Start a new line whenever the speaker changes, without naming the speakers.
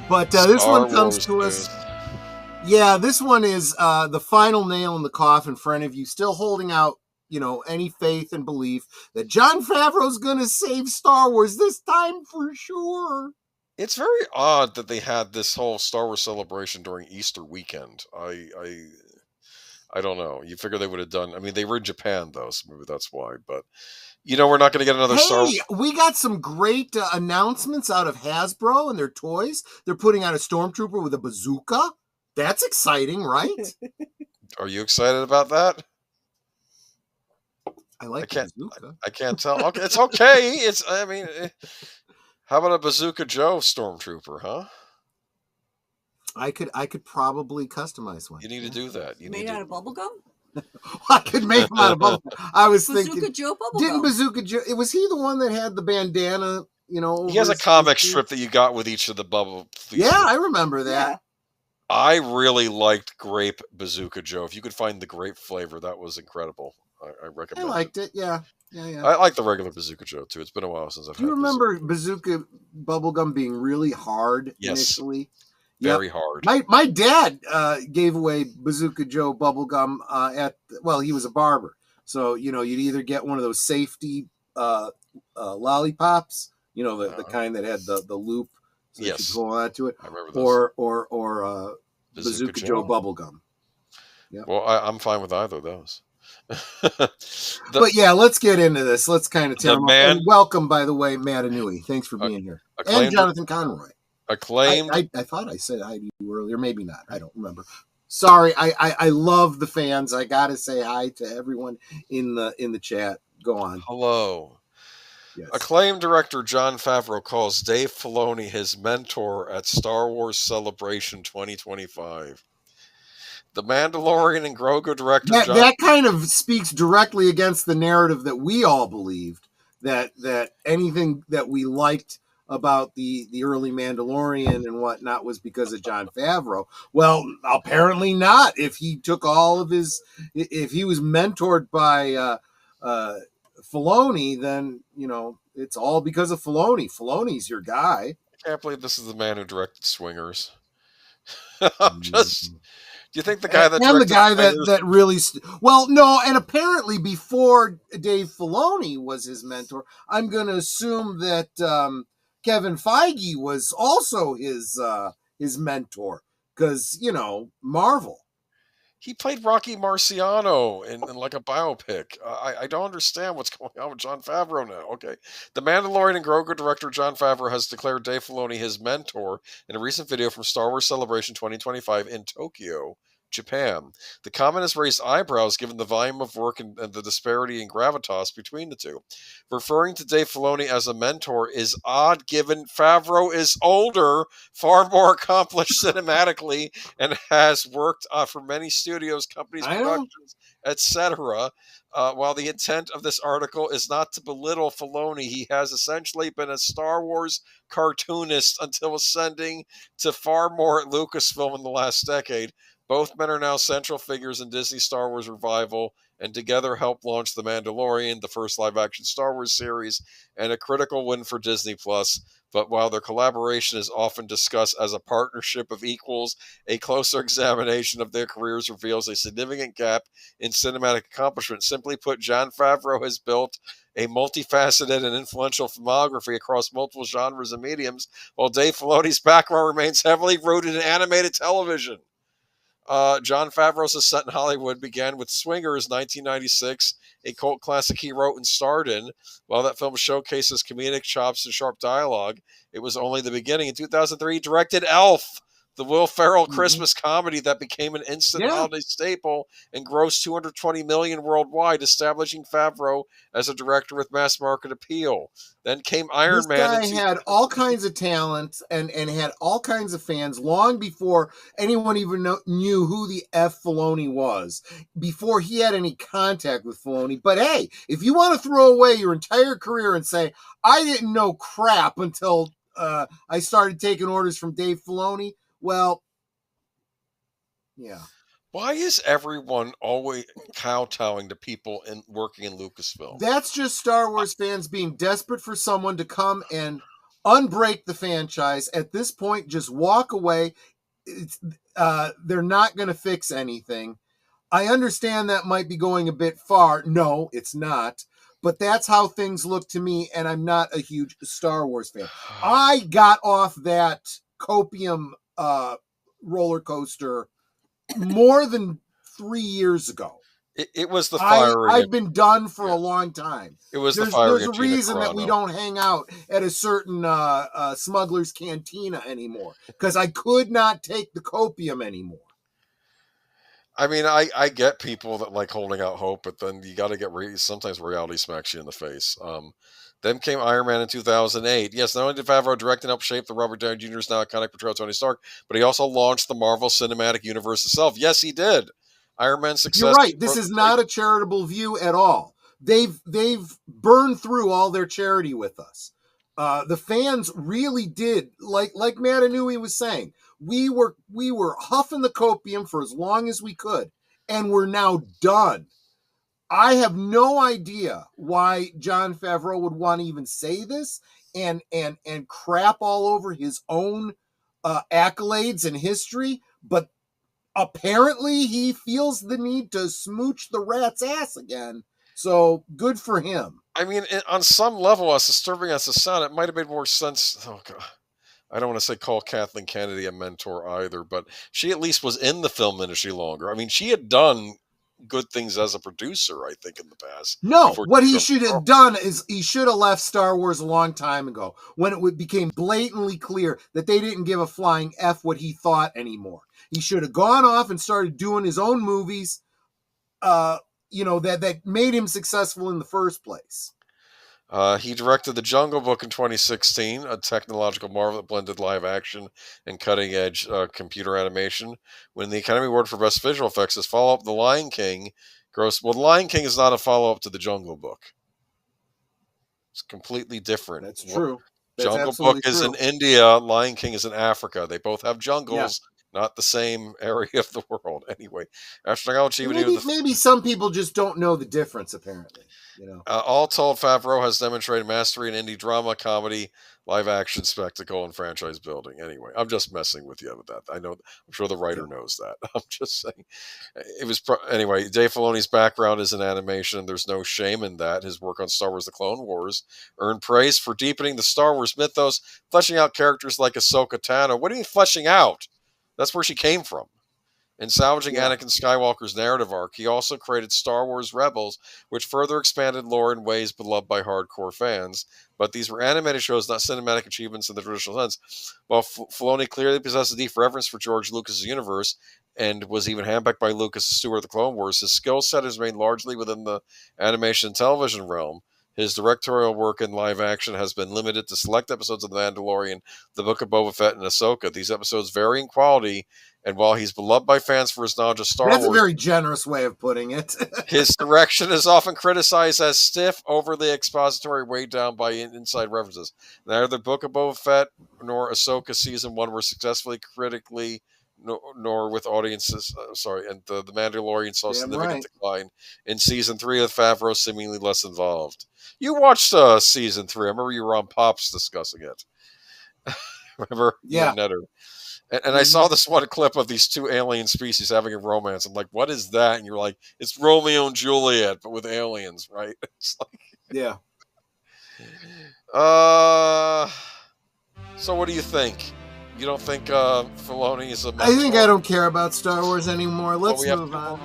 But this one comes
Wars
to us.
news.
Yeah, this one is the final nail in the coffin for any of you still holding out, any faith and belief that Jon Favreau's going to save Star Wars this time for sure.
It's very odd that they had this whole Star Wars celebration during Easter weekend. I don't know. You figure they would have done. I mean, they were in Japan though, so maybe that's why. But we're not going to get another Star Wars.
We got some great announcements out of Hasbro and their toys. They're putting out a Stormtrooper with a bazooka. That's exciting, right?
Are you excited about that?
I like bazooka.
I can't tell. Okay, it's okay. How about a Bazooka Joe Stormtrooper, huh?
I could probably customize one.
You need to do that.
Made out of bubblegum?
I could make them out of bubblegum. I was
Bazooka
thinking.
Joe bubblegum.
Didn't Bazooka Joe? Was he the one that had the bandana?
He has a comic strip that you got with each of the bubble.
Yeah, I remember that.
Yeah.
I really liked Grape Bazooka Joe. If you could find the grape flavor, that was incredible. I recommend.
I liked it. Yeah.
I like the regular Bazooka Joe too. It's been a while since I've had.
Do you remember Bazooka bubblegum being really hard initially?
Very hard.
My dad gave away Bazooka Joe bubblegum he was a barber. So, you'd either get one of those safety lollipops, the kind that had the loop so you could go onto it.
I remember those.
Or Bazooka Joe bubblegum. Yep.
Well, I'm fine with either of those.
But yeah, let's get into this. Let's kind of tell them. And welcome, by the way, Matt Anui. Thanks for being here. And Jonathan Conroy.
Acclaimed.
I thought I said hi to you earlier. Maybe not. I don't remember. Sorry. I love the fans. I got to say hi to everyone in the chat. Go on.
Hello.
Yes.
Acclaimed director Jon Favreau calls Dave Filoni his mentor at Star Wars Celebration 2025. The Mandalorian and Grogu director
that kind of speaks directly against the narrative that we all believed, that anything that we liked about the early Mandalorian and whatnot was because of Jon Favreau. Well, apparently not. If he took if he was mentored by Filoni, then it's all because of Filoni. Filoni's your guy.
I can't believe this is the man who directed Swingers. Do you think the guy
that really no, and apparently before Dave Filoni was his mentor, I'm going to assume that Kevin Feige was also his mentor because Marvel.
He played Rocky Marciano in like a biopic. I don't understand what's going on with Jon Favreau now. Okay. The Mandalorian and Grogu director Jon Favreau has declared Dave Filoni his mentor in a recent video from Star Wars Celebration 2025 in Tokyo, Japan. The comment has raised eyebrows given the volume of work and the disparity in gravitas between the two. Referring to Dave Filoni as a mentor is odd given Favreau is older, far more accomplished cinematically, and has worked for many studios, companies, productions, etc. While the intent of this article is not to belittle Filoni, he has essentially been a Star Wars cartoonist until ascending to far more at Lucasfilm in the last decade. Both men are now central figures in Disney's Star Wars revival, and together helped launch The Mandalorian, the first live-action Star Wars series, and a critical win for Disney+. But while their collaboration is often discussed as a partnership of equals, a closer examination of their careers reveals a significant gap in cinematic accomplishment. Simply put, Jon Favreau has built a multifaceted and influential filmography across multiple genres and mediums, while Dave Filoni's background remains heavily rooted in animated television. Jon Favreau's ascent in Hollywood began with Swingers 1996, a cult classic he wrote and starred in. While that film showcases comedic chops and sharp dialogue, it was only the beginning. In 2003, he directed Elf, the Will Ferrell Christmas comedy that became an instant holiday staple and grossed $220 million worldwide, establishing Favreau as a director with mass market appeal. Then came Iron Man.
This guy had all kinds of talent and had all kinds of fans long before anyone even knew who the F Filoni was, before he had any contact with Filoni. But hey, if you want to throw away your entire career and say, I didn't know crap until I started taking orders from Dave Filoni, well, yeah.
Why is everyone always kowtowing to people working in Lucasfilm?
That's just Star Wars fans being desperate for someone to come and unbreak the franchise. At this point, just walk away. They're not going to fix anything. I understand that might be going a bit far. No, it's not. But that's how things look to me, and I'm not a huge Star Wars fan. I got off that copium roller coaster more than 3 years ago.
It was the firing.
I've been done for a long time.
It was
there's a reason that we don't hang out at a certain smuggler's cantina anymore, because I could not take the copium anymore.
I mean, I get people that like holding out hope, but then you got to get sometimes reality smacks you in the face. Then came Iron Man in 2008. Yes, not only did Favreau direct and help shape the Robert Downey Jr.'s now iconic portrayal of Tony Stark, but he also launched the Marvel Cinematic Universe itself. Yes, he did. Iron Man's success.
You're right. This is not a charitable view at all. They've burned through all their charity with us. The fans really did, like Maddy was saying. We were huffing the copium for as long as we could, and we're now done. I have no idea why Jon Favreau would want to even say this and crap all over his own accolades and history, but apparently he feels the need to smooch the rat's ass again. So good for him.
I mean, on some level, as disturbing as it sounded, it might have made more sense. Oh God, I don't want to say call Kathleen Kennedy a mentor either, but she at least was in the film industry longer. I mean, she had done good things as a producer, I think, in the past.
No, what he should have done is he should have left Star Wars a long time ago, when it became blatantly clear that they didn't give a flying F what he thought anymore. He should have gone off and started doing his own movies, that made him successful in the first place.
He directed The Jungle Book in 2016, a technological marvel that blended live action and cutting-edge computer animation. Winning the Academy Award for Best Visual Effects, his follow-up, The Lion King, The Lion King is not a follow-up to The Jungle Book. It's completely different.
That's true.
Jungle Book is in India, Lion King is in Africa. They both have jungles. Yeah. Not the same area of the world. Anyway,
maybe some people just don't know the difference, apparently.
All told, Favreau has demonstrated mastery in indie drama, comedy, live action, spectacle, and franchise building. Anyway, I'm just messing with you with that. I'm sure the writer knows that. I'm just saying. Anyway, Dave Filoni's background is in animation. There's no shame in that. His work on Star Wars: The Clone Wars earned praise for deepening the Star Wars mythos, fleshing out characters like Ahsoka Tano. What do you mean fleshing out? That's where she came from. In salvaging Anakin Skywalker's narrative arc, he also created Star Wars Rebels, which further expanded lore in ways beloved by hardcore fans. But these were animated shows, not cinematic achievements in the traditional sense. While Filoni clearly possessed a deep reverence for George Lucas' universe and was even handpicked by Lucas as steward of the Clone Wars, his skill set has remained largely within the animation and television realm. His directorial work in live action has been limited to select episodes of The Mandalorian, The Book of Boba Fett, and Ahsoka. These episodes vary in quality, and while he's beloved by fans for his knowledge of Star Wars...
That's a very generous way of putting it.
His direction is often criticized as stiff, overly expository, weighed down by inside references. Neither The Book of Boba Fett nor Ahsoka Season 1 were successfully critically... nor with audiences, and the Mandalorian saw significant decline in Season 3 with Favreau seemingly less involved. You watched Season 3. I remember you were on Pops discussing it. Remember?
Yeah.
Netter. And I saw this one clip of these two alien species having a romance. I'm like, what is that? And you're like, it's Romeo and Juliet, but with aliens, right? It's like...
Yeah.
So what do you think? You don't think Filoni is a mentor?
I think I don't care about Star Wars anymore. Let's move on.